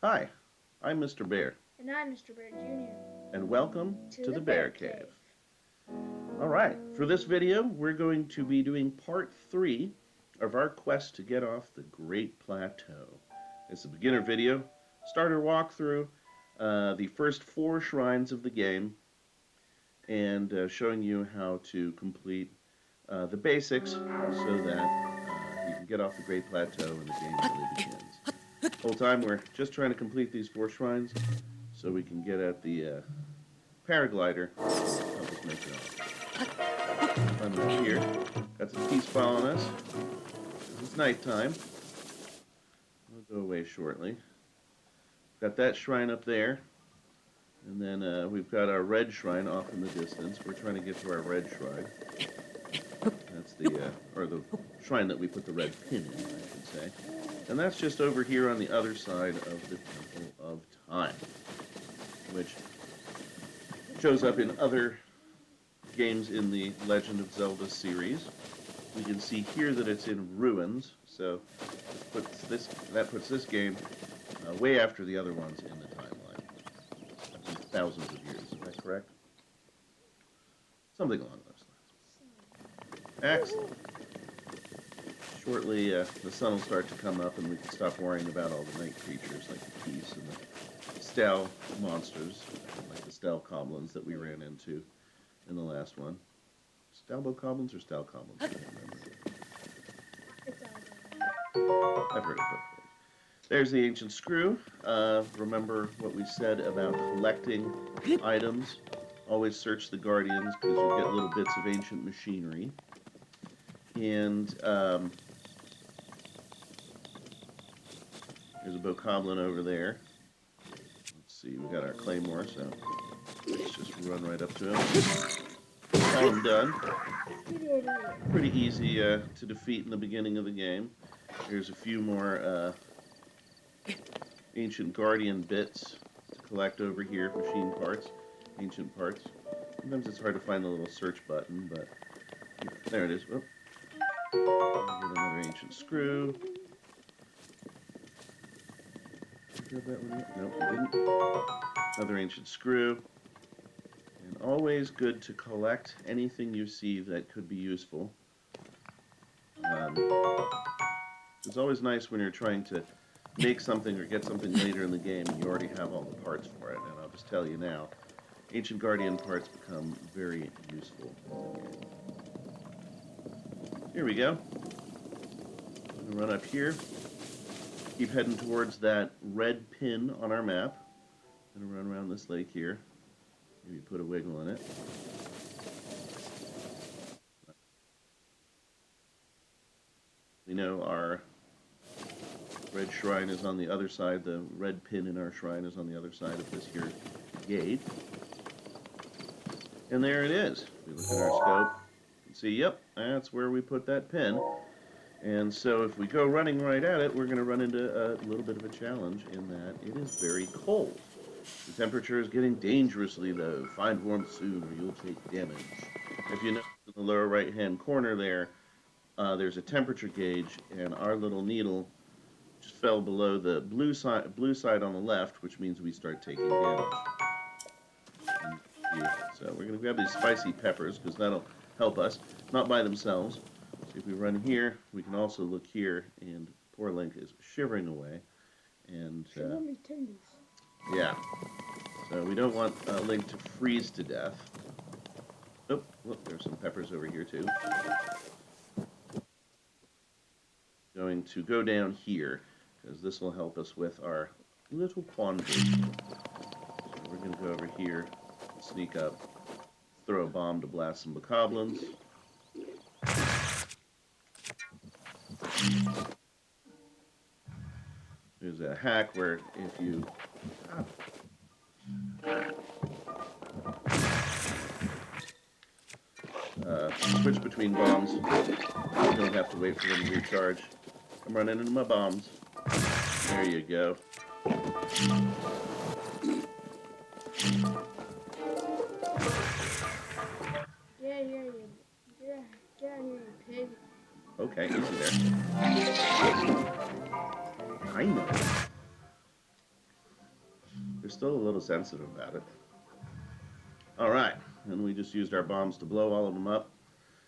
Hi, I'm Mr. Bear, And I'm Mr. Bear Jr. and welcome to to the the Bear Bear Cave. Cave. Alright, for this video, we're going to be doing part 3 of our quest to get off the Great Plateau. It's a beginner video, starter walkthrough, the first 4 shrines of the game, and showing you how to complete the basics so that you can get off the Great Plateau and the game really begins. The whole time we're just trying to complete these 4 shrines so we can get at the paraglider to help us make it off. I'm up here. Got some peace following us. It's nighttime. We'll go away shortly. Got that shrine up there. And then we've got our red shrine off in the distance. We're trying to get to our red shrine. That's or the shrine that we put the red pin in, I should say. And that's just over here on the other side of the Temple of Time, which shows up in other games in the Legend of Zelda series. We can see here that it's in ruins, so that puts this game way after the other ones in the timeline. I think thousands of years, is that correct? Something along those lines. Excellent. Shortly, the sun will start to come up and we can stop worrying about all the night creatures like the geese and the Stal monsters, like the Stal goblins that we ran into in the last one. Stalbo goblins or Stal goblins? I can't remember. I've heard it both ways. There's the ancient screw. Remember what we said about collecting items. Always search the guardians because you'll get little bits of ancient machinery. And there's a bokoblin over there. Let's see, we got our claymore, so let's just run right up to him. All I'm done. Pretty easy to defeat in the beginning of the game. There's a few more ancient guardian bits to collect over here, machine parts, ancient parts. Sometimes it's hard to find the little search button, but there it is. Oh. Get another ancient screw. Did that one yet? Nope, we didn't. Another ancient screw. And always good to collect anything you see that could be useful. It's always nice when you're trying to make something or get something later in the game and you already have all the parts for it. And I'll just tell you now, ancient guardian parts become very useful in the game. Here we go. I'm going to run up here. Keep heading towards that red pin on our map. I'm going to run around this lake here. Maybe put a wiggle in it. We know our red shrine is on the other side. The red pin in our shrine is on the other side of this here gate. And there it is. We look at our scope and see, yep, that's where we put that pin. And so if we go running right at it, we're going to run into a little bit of a challenge in that it is very cold. The temperature is getting dangerously low. Find warmth soon or you'll take damage. If you notice in the lower right-hand corner there, there's a temperature gauge, and our little needle just fell below the blue side on the left, which means we start taking damage. So we're going to grab these spicy peppers because that'll help us, not by themselves. So if we run here, we can also look here, and poor Link is shivering away. And yeah, so we don't want Link to freeze to death. Oh, look, there's some peppers over here too. Going to go down here because this will help us with our little quandary. So we're going to go over here, sneak up, throw a bomb to blast some bokoblins. There's a hack where if you switch between bombs, you don't have to wait for them to recharge. I'm running into my bombs. There you go. Get out of here, you pig. Okay, easy there. I know. still a little sensitive about it. All right, and we just used our bombs to blow all of them up.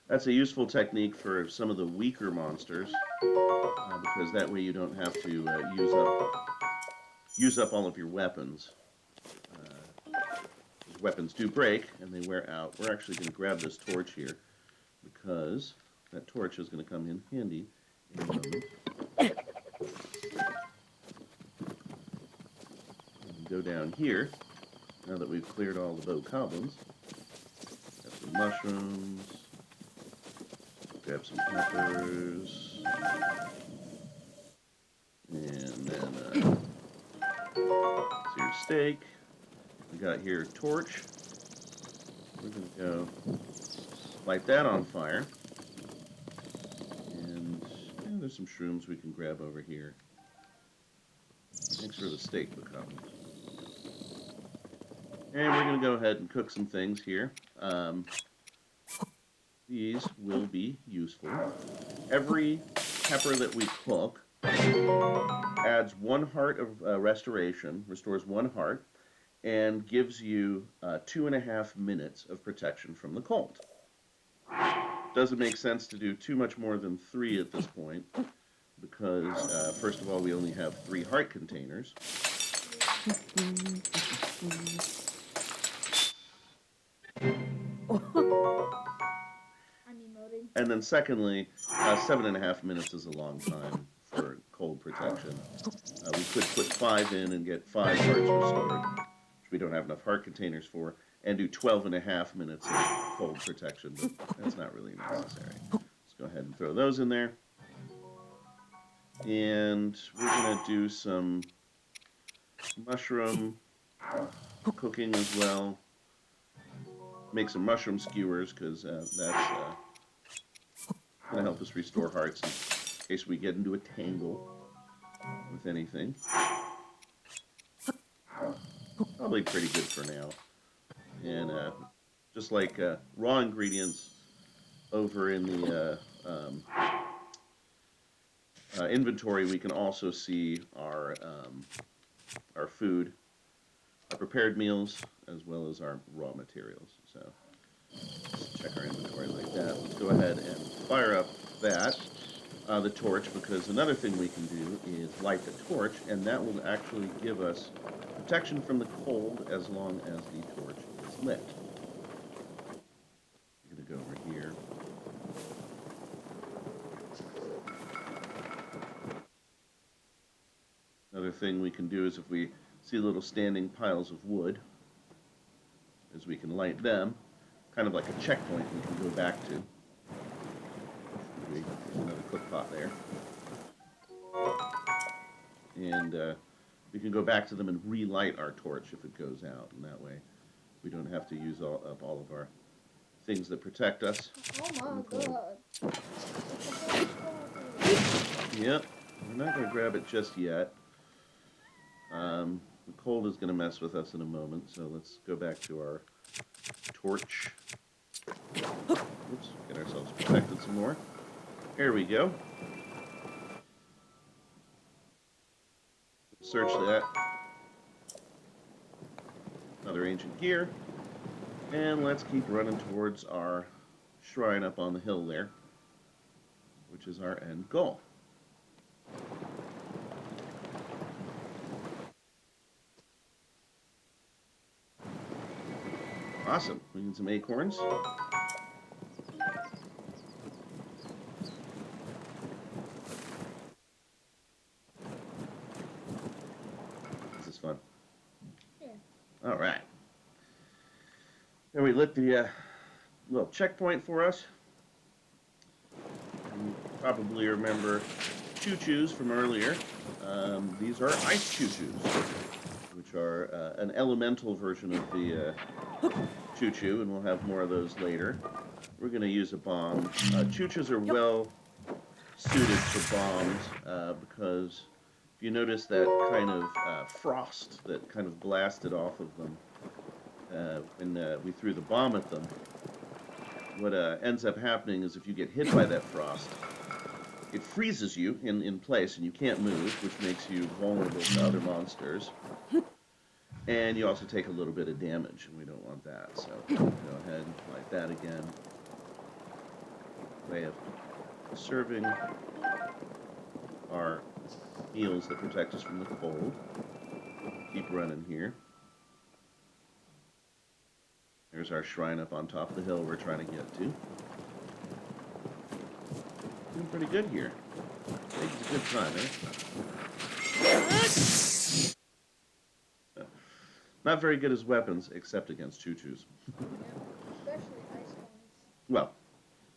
That's a useful technique for some of the weaker monsters, because that way you don't have to use up all of your weapons. Weapons do break and they wear out. We're actually going to grab this torch here because that torch is going to come in handy in a moment. And go down here, now that we've cleared all the bokoblins. Got some mushrooms, grab some peppers, and then here's your steak. We got here a torch. We're going to go light that on fire. And there's some shrooms we can grab over here. Thanks for the steak, bokoblin. And we're going to go ahead and cook some things here. These will be useful. Every pepper that we cook adds 1 heart of restoration, restores 1 heart, and gives you 2.5 minutes of protection from the cold. Doesn't make sense to do too much more than 3 at this point, because first of all, we only have 3 heart containers. I'm emoting. And then secondly, 7.5 minutes is a long time for cold protection. We could put 5 in and get 5 hearts restored, which we don't have enough heart containers for, and do 12.5 minutes of cold protection, but that's not really necessary. Let's go ahead and throw those in there. And we're going to do some mushroom cooking as well. Make some mushroom skewers, because that's going to help us restore hearts in case we get into a tangle with anything. Probably pretty good for now. And just like raw ingredients over in the inventory, we can also see our food, our prepared meals, as well as our raw materials. So let's check our inventory like that. Let's go ahead and fire up that, the torch, because another thing we can do is light the torch, and that will actually give us protection from the cold as long as the torch is lit. I'm going to go over here. Another thing we can do is if we see little standing piles of wood, is we can light them, kind of like a checkpoint we can go back to. There's another cook pot there. And we can go back to them and relight our torch if it goes out, and that way we don't have to use up all of our things that protect us. Oh my god. Yep, we're not going to grab it just yet. The cold is going to mess with us in a moment, so let's go back to our torch. Oops, get ourselves protected some more. There we go. Search that. Another ancient gear. And let's keep running towards our shrine up on the hill there, which is our end goal. Awesome. We need some acorns. This is fun. Yeah. All right. There we lit the little checkpoint for us. You probably remember choo-choos from earlier. These are ice choo-choos, which are an elemental version of the choo-choo, and we'll have more of those later. We're going to use a bomb. Choo-choos are well suited for bombs because if you notice that kind of frost that kind of blasted off of them when we threw the bomb at them, what ends up happening is if you get hit by that frost, it freezes you in place and you can't move, which makes you vulnerable to other monsters. And you also take a little bit of damage, and we don't want that. So go ahead and light that again. Way of serving our meals that protect us from the cold. Keep running here. There's our shrine up on top of the hill we're trying to get to. Doing pretty good here. I think it's a good time, eh? Not very good as weapons, except against choo-choos. Especially ice ones. Well,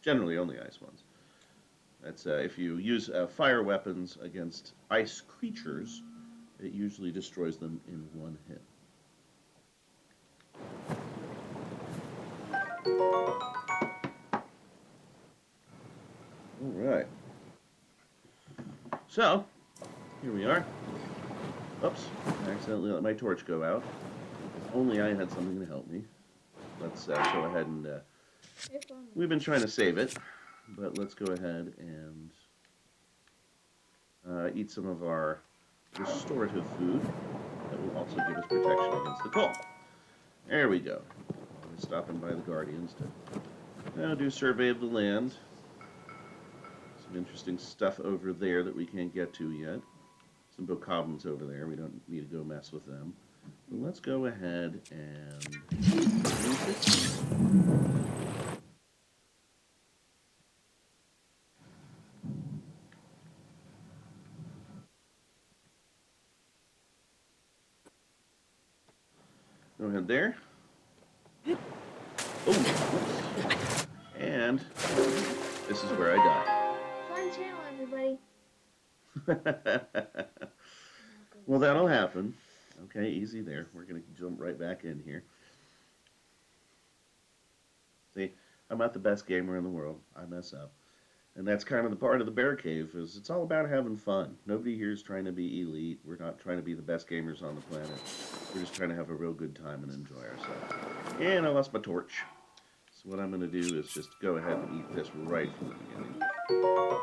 generally only ice ones. That's if you use fire weapons against ice creatures, it usually destroys them in one hit. All right. So, here we are. Oops, I accidentally let my torch go out. If only I had something to help me. Let's go ahead and... we've been trying to save it, but let's go ahead and eat some of our restorative food that will also give us protection against the cold. There we go. Always stopping by the Guardians to do a survey of the land. Some interesting stuff over there that we can't get to yet. Some bokoblins over there. We don't need to go mess with them. But let's go ahead and use it. Go ahead there. Oh, and this is where I die. Fun channel, everybody. Well, that'll happen. Okay, easy there. We're going to jump right back in here. See, I'm not the best gamer in the world. I mess up. And that's kind of the part of the bear cave, is it's all about having fun. Nobody here is trying to be elite. We're not trying to be the best gamers on the planet. We're just trying to have a real good time and enjoy ourselves. And I lost my torch. So what I'm going to do is just go ahead and eat this right from the beginning. Oh,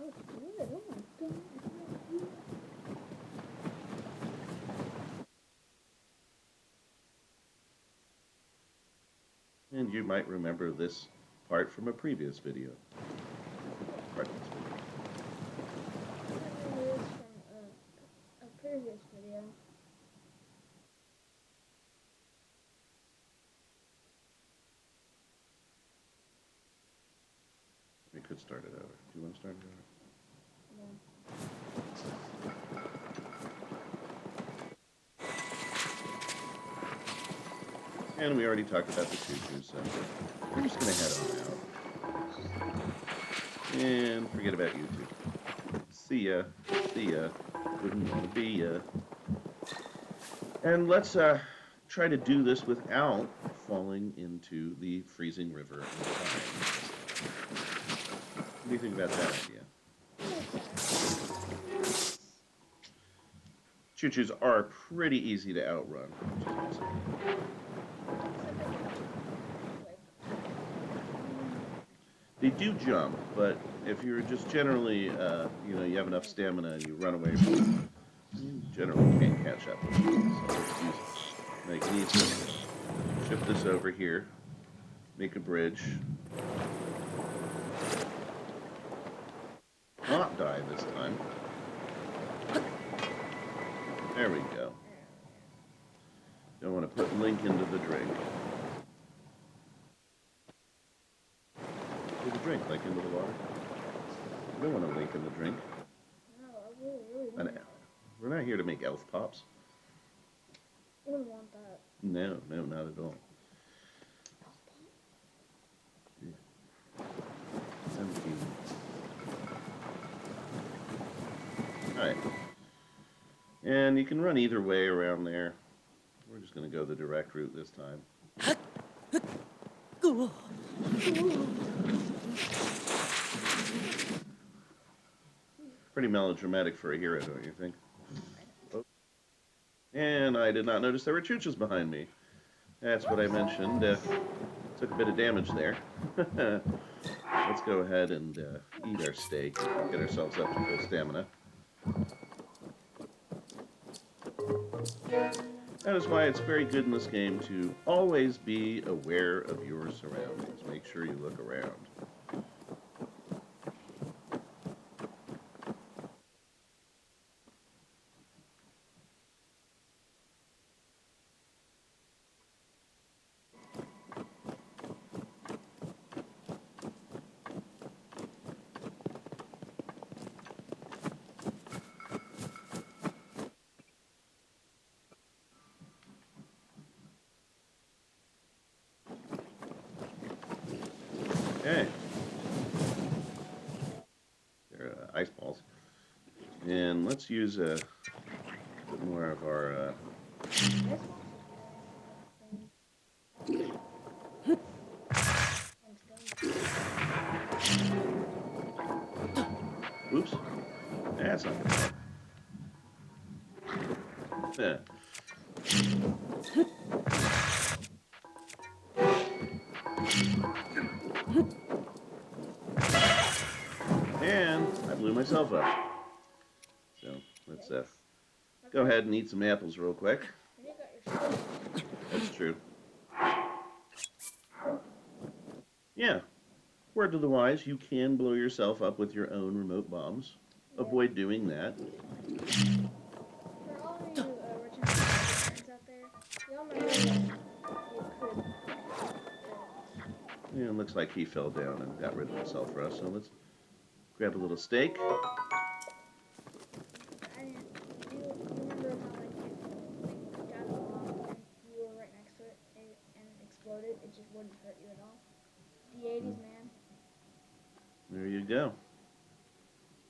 it's good. Oh my god. And you might remember this part from a previous video. Part of this video. I remember this from a previous video. We could start it over. Do you want to start it over? No. And we already talked about the choo-choo, so we're just going to head on out. And forget about YouTube. See ya. See ya. Wouldn't want to be ya. And let's try to do this without falling into the freezing river and dying. What do you think about that idea? Choo-choos are pretty easy to outrun, which is awesome. They do jump, but if you're just generally, you have enough stamina and you run away from them, you generally can't catch up with them. So let's use it. Make it easy. Shift this over here. Make a bridge. Not die this time. There we go. Don't want to put Link into the drink. Into the drink, like into the water. You don't want to Link in the drink. No, I really don't. We're not here to make elf pops. I wouldn't want that. No, not at all. Yeah. 17. Alright. And you can run either way around there. We're just going to go the direct route this time. Pretty melodramatic for a hero, don't you think? Oh. And I did not notice there were choo-choos behind me. That's what I mentioned. Took a bit of damage there. Let's go ahead and eat our steak and get ourselves up to full stamina. That is why it's very good in this game to always be aware of your surroundings. Make sure you look around. Okay. They're ice balls. And let's use a bit more of our... Oops. That's not good. Yeah. And I blew myself up. So let's go ahead and eat some apples real quick. That's true. Yeah. Word to the wise, you can blow yourself up with your own remote bombs. Avoid doing that. For all of you returning friends out there, y'all remember that you could. Yeah, it looks like he fell down and got rid of himself for us. So let's grab a little steak. You remember how like if got a bomb and you were right next to it and it exploded, it just wouldn't hurt you at all. The 80s, man. There you go.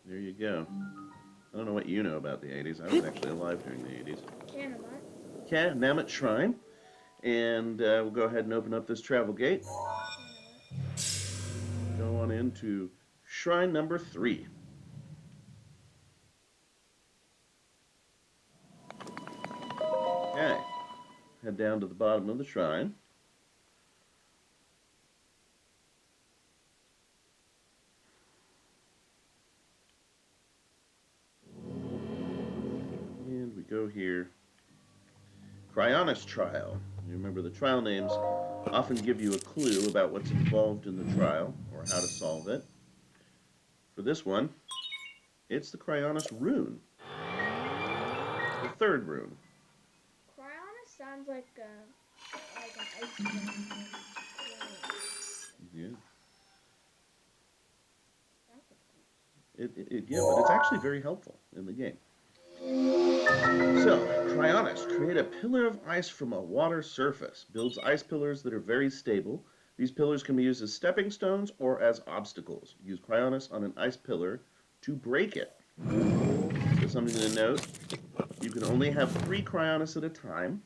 There you go. I don't know what you know about the 80s. I was actually alive during the 80s. Keh Namut. Keh Namut Shrine. And we'll go ahead and open up this travel gate. Go on into Shrine number 3. Okay. Head down to the bottom of the shrine. And we go here. Cryonis trial. You remember the trial names often give you a clue about what's involved in the trial or how to solve it. For this one, it's the Cryonis Rune. The third rune. Cryonis sounds like an ice cream. Yeah. Yeah, but it's actually very helpful in the game. So, Cryonis, create a pillar of ice from a water surface. Builds ice pillars that are very stable. These pillars can be used as stepping stones or as obstacles. Use Cryonis on an ice pillar to break it. So something to note, you can only have 3 Cryonis at a time.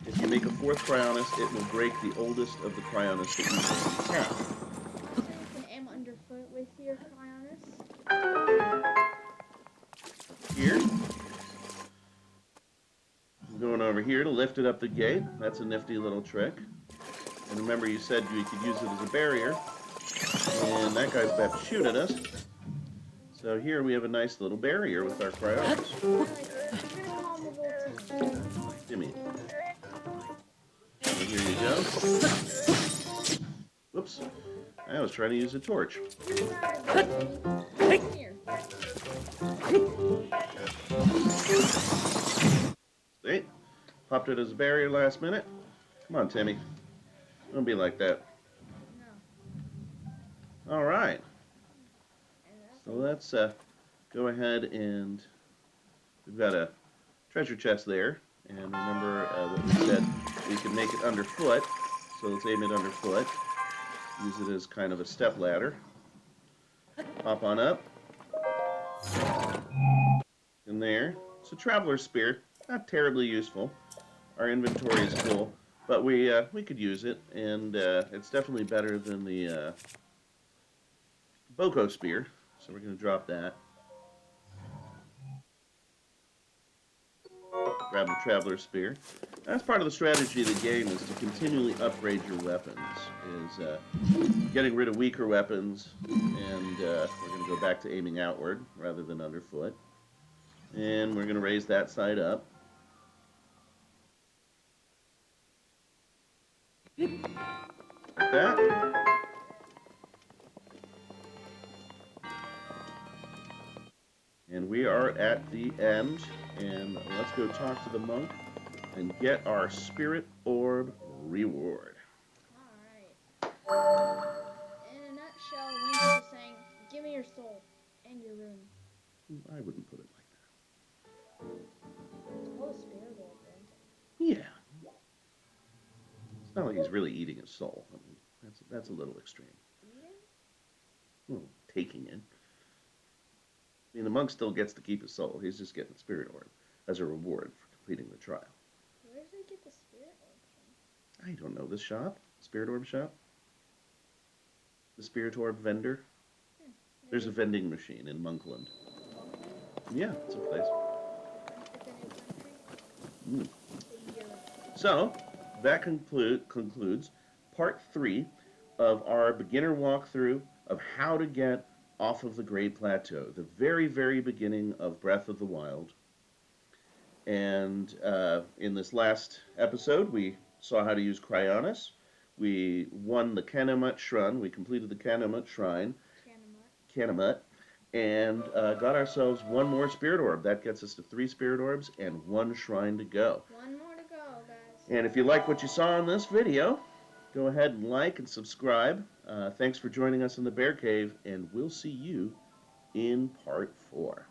If you make a 4th Cryonis, it will break the oldest of the Cryonis that you have. So you can aim underfoot with your Cryonis. Here. I'm going over here to lift it up the gate. That's a nifty little trick. And remember, you said you could use it as a barrier. And that guy's about to shoot at us. So here we have a nice little barrier with our Cryonis. Jimmy. And here you go. Whoops. I was trying to use a torch. See? Popped it as a barrier last minute. Come on, Timmy. Don't be like that. No. All right. So let's go ahead and we've got a treasure chest there. And remember what we said, we can make it underfoot. So let's aim it underfoot. Use it as kind of a step ladder. Hop on up. In there. It's a traveler's spear. Not terribly useful. Our inventory is full. But we could use it. And it's definitely better than the Boko spear. So we're going to drop that. Grab the Traveler's Spear. That's part of the strategy of the game, is to continually upgrade your weapons. Is getting rid of weaker weapons, and we're going to go back to aiming outward rather than underfoot. And we're going to raise that side up. like that. And we are at the end, and let's go talk to the monk and get our spirit orb reward. Alright. In a nutshell, Link is just saying, give me your soul and your rune. I wouldn't put it like It's called a spirit orb, Link. that. Yeah. It's not like he's really eating his soul. I mean, that's a little extreme. Eating? Well, taking it. I mean, the monk still gets to keep his soul. He's just getting the spirit orb as a reward for completing the trial. Where does he get the spirit orbs from? I don't know. This shop? Spirit orb shop? The spirit orb vendor? There's a vending machine in Monkland. Monkland? Yeah, it's a place. It's a new country? So, that concludes part 3 of our beginner walkthrough of how to get off of the Great Plateau, the very, very beginning of Breath of the Wild. And in this last episode, we saw how to use Cryonis. We won the Keh Namut Shrine. We completed the Keh Namut Shrine. Keh Namut. And got ourselves one more Spirit Orb. That gets us to 3 Spirit Orbs and 1 Shrine to go. One more to go, guys. And if you like what you saw in this video, go ahead and like and subscribe. Thanks for joining us in the Bear Cave, and we'll see you in part 4.